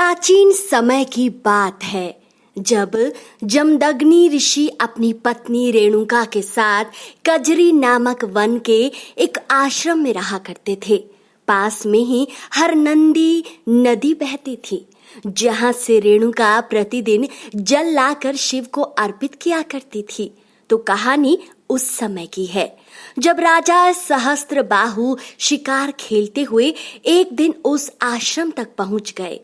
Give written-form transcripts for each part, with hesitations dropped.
प्राचीन समय की बात है जब जमदग्नि ऋषि अपनी पत्नी रेणुका के साथ कजरी नामक वन के एक आश्रम में रहा करते थे। पास में ही हरनंदी नदी बहती थी जहां से रेणुका प्रतिदिन जल लाकर शिव को अर्पित किया करती थी। तो कहानी उस समय की है जब राजा सहस्त्रबाहु शिकार खेलते हुए एक दिन उस आश्रम तक पहुंच गए।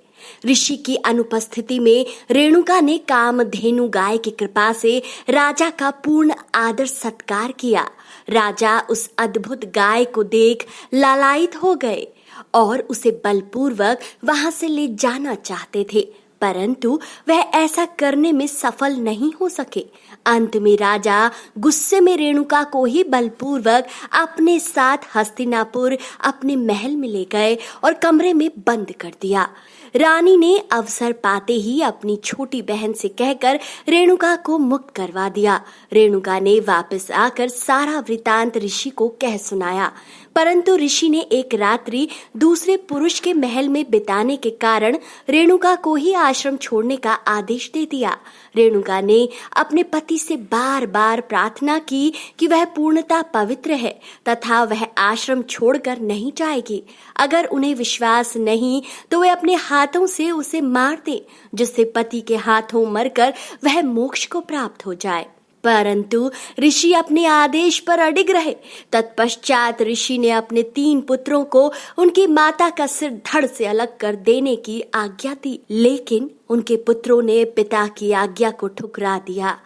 ऋषि की अनुपस्थिति में रेणुका ने कामधेनु गाय की कृपा से राजा का पूर्ण आदर सत्कार किया। राजा उस अद्भुत गाय को देख लालायित हो गए और उसे बलपूर्वक वहां से ले जाना चाहते थे, परंतु वह ऐसा करने में सफल नहीं हो सके। अंत में राजा गुस्से में रेणुका को ही बलपूर्वक अपने साथ हस्तिनापुर अपने महल में ले गए और कमरे में बंद कर दिया। रानी ने अवसर पाते ही अपनी छोटी बहन से कहकर रेणुका को मुक्त करवा दिया। रेणुका ने वापस आकर सारा वृतांत ऋषि को कह सुनाया, परंतु ऋषि ने एक रात्रि दूसरे पुरुष के महल में बिताने के कारण रेणुका को ही आश्रम छोड़ने का आदेश दे दिया। रेणुका ने अपने पति से बार बार प्रार्थना की कि वह पूर्णतः पवित्र है तथा वह आश्रम छोड़कर नहीं जाएगी। अगर उन्हें विश्वास नहीं तो वे अपने हाथों से उसे मार दें, जिससे पति के हाथों मरकर वह मोक्ष को प्राप्त हो जाए। परंतु ऋषि अपने आदेश पर अडिग रहे। तत्पश्चात ऋषि ने अपने 3 पुत्रों को उनकी माता का सिर धड़ से अलग कर देने की आज्ञा दी, लेकिन उनके पुत्रों ने पिता की आज्ञा को ठुकरा दिया।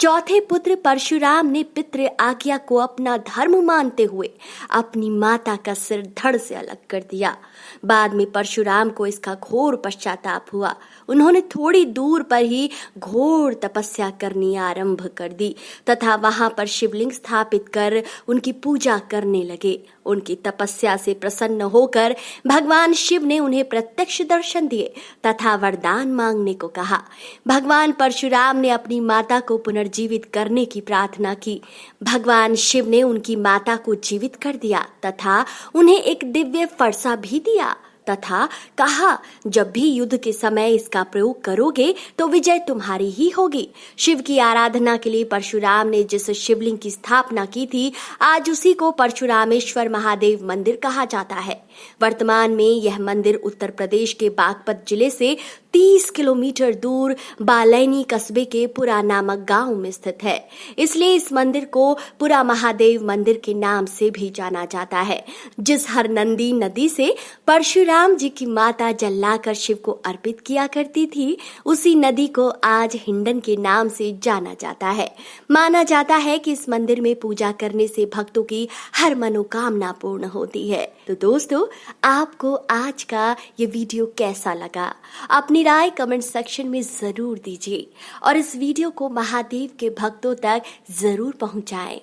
चौथे पुत्र परशुराम ने पितृ आज्ञा को अपना धर्म मानते हुए अपनी माता का सिर धड़ से अलग कर दिया। बाद में परशुराम को इसका घोर पश्चाताप हुआ। उन्होंने थोड़ी दूर पर ही घोर तपस्या करनी आरंभ कर दी तथा वहां पर शिवलिंग स्थापित कर उनकी पूजा करने लगे। उनकी तपस्या से प्रसन्न होकर भगवान शिव ने उन्हें प्रत्यक्ष दर्शन दिए तथा वरदान मांगने को कहा। भगवान परशुराम ने अपनी माता को पुनर्जीवित करने की प्रार्थना की। भगवान शिव ने उनकी माता को जीवित कर दिया तथा उन्हें एक दिव्य फरसा भी दिया तथा कहा, जब भी युद्ध के समय इसका प्रयोग करोगे तो विजय तुम्हारी ही होगी। शिव की आराधना के लिए परशुराम ने जिस शिवलिंग की स्थापना की थी, आज उसी को परशुरामेश्वर महादेव मंदिर कहा जाता है। वर्तमान में यह मंदिर उत्तर प्रदेश के बागपत जिले से 30 किलोमीटर दूर बालैनी कस्बे के पुरा नामक गांव में स्थित है। इसलिए इस मंदिर को पुरा महादेव मंदिर के नाम से भी जाना जाता है। जिस हरनंदी नदी से परशुराम जी की माता जल लाकर शिव को अर्पित किया करती थी, उसी नदी को आज हिंडन के नाम से जाना जाता है। माना जाता है कि इस मंदिर में पूजा करने से भक्तों की हर मनोकामना पूर्ण होती है। तो दोस्तों, आपको आज का ये वीडियो कैसा लगा? अपनी राय कमेंट सेक्शन में जरूर दीजिए और इस वीडियो को महादेव के भक्तों तक जरूर पहुंचाएं।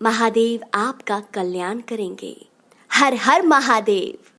महादेव आपका कल्याण करेंगे। हर हर महादेव।